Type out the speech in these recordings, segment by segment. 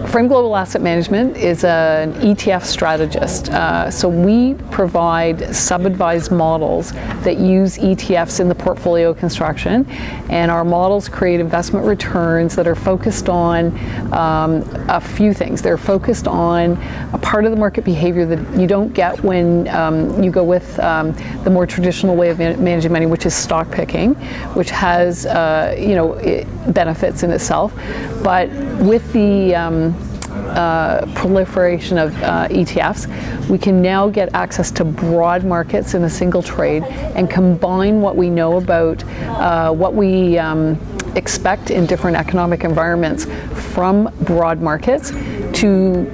Frame Global Asset Management is an ETF strategist. So we provide sub-advised models that use ETFs in the portfolio construction, and our models create investment returns that are focused on a few things. They're focused on a part of the market behavior that you don't get when you go with the more traditional way of managing money, which is stock picking, which has benefits in itself. But with the proliferation of ETFs, we can now get access to broad markets in a single trade and combine what we know about what we expect in different economic environments from broad markets to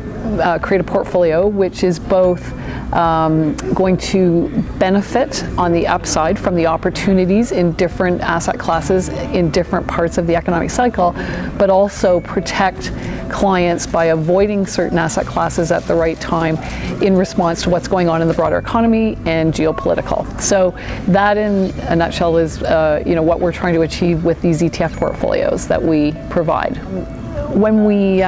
create a portfolio which is both going to benefit on the upside from the opportunities in different asset classes in different parts of the economic cycle, but also protect clients by avoiding certain asset classes at the right time in response to what's going on in the broader economy and geopolitical. So that in a nutshell is what we're trying to achieve with these ETF portfolios that we provide. When we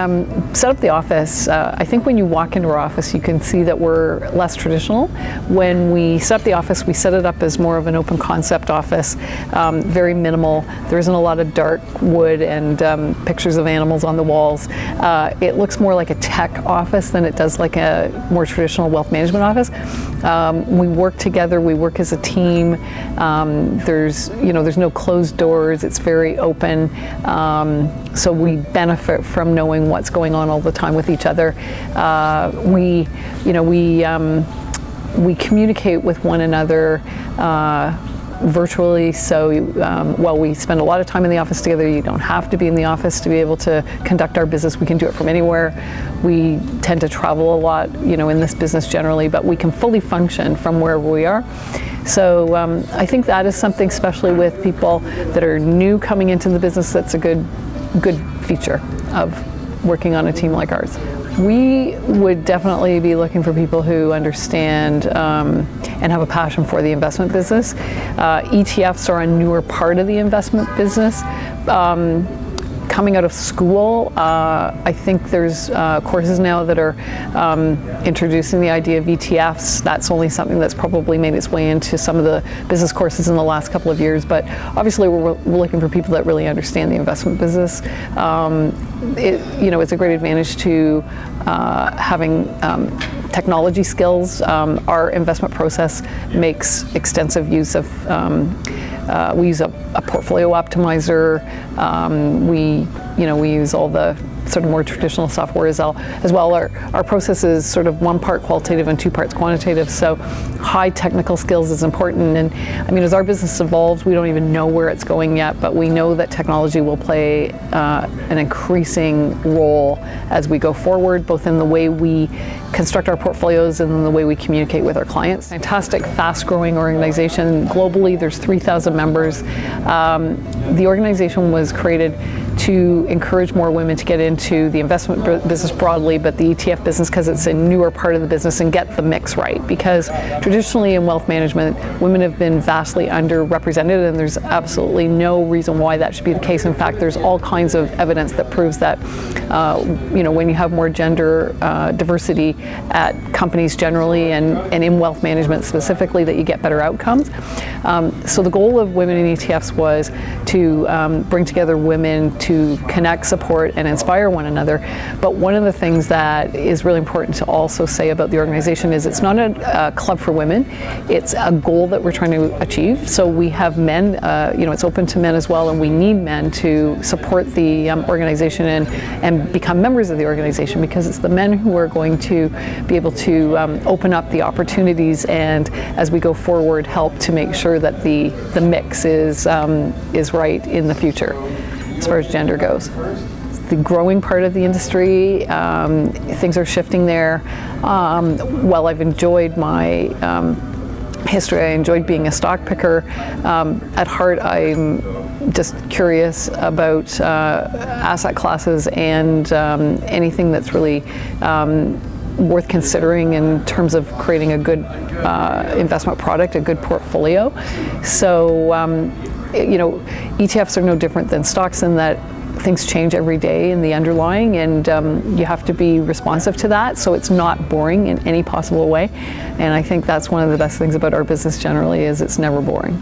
set up the office, I think when you walk into our office, you can see that we're less traditional. When we set up the office, we set it up as more of an open concept office, very minimal. There isn't a lot of dark wood and pictures of animals on the walls. It looks more like a tech office than it does like a more traditional wealth management office. We work together, we work as a team. There's no closed doors, it's very open. So we benefit from knowing what's going on all the time with each other. We communicate with one another virtually, so while we spend a lot of time in the office together, you don't have to be in the office to be able to conduct our business. We can do it from anywhere. We tend to travel a lot, in this business generally, but we can fully function from wherever we are. So I think that is something, especially with people that are new coming into the business, that's a good feature of working on a team like ours. We would definitely be looking for people who understand and have a passion for the investment business. ETFs are a newer part of the investment business. Coming out of school, I think there's courses now that are introducing the idea of ETFs. That's only something that's probably made its way into some of the business courses in the last couple of years, but obviously we're looking for people that really understand the investment business. It's a great advantage to having technology skills. Our investment process makes extensive use of we use a portfolio optimizer. We use all the sort of more traditional software as well. Our process is sort of 1 part qualitative and 2 parts quantitative, so high technical skills is important. And as our business evolves, we don't even know where it's going yet, but we know that technology will play an increasing role as we go forward, both in the way we construct our portfolios and in the way we communicate with our clients. Fantastic, fast-growing organization. Globally, there's 3,000 members. The organization was created to encourage more women to get into the investment business broadly, but the ETF business because it's a newer part of the business, and get the mix right. Because traditionally in wealth management, women have been vastly underrepresented, and there's absolutely no reason why that should be the case. In fact, there's all kinds of evidence that proves that when you have more gender diversity at companies generally and in wealth management specifically, that you get better outcomes. So the goal of Women in ETFs was to bring together women to connect, support, and inspire one another. But one of the things that is really important to also say about the organization is it's not a club for women. It's a goal that we're trying to achieve. So we have men, it's open to men as well, and we need men to support the organization and become members of the organization, because it's the men who are going to be able to open up the opportunities, and as we go forward, help to make sure that the mix is right in the future as far as gender goes. The growing part of the industry, things are shifting there. While I've enjoyed my history, I enjoyed being a stock picker. At heart, I'm just curious about asset classes and anything that's really worth considering in terms of creating a good investment product, a good portfolio. So, ETFs are no different than stocks in that things change every day in the underlying, and you have to be responsive to that, so it's not boring in any possible way. And I think that's one of the best things about our business generally, is it's never boring.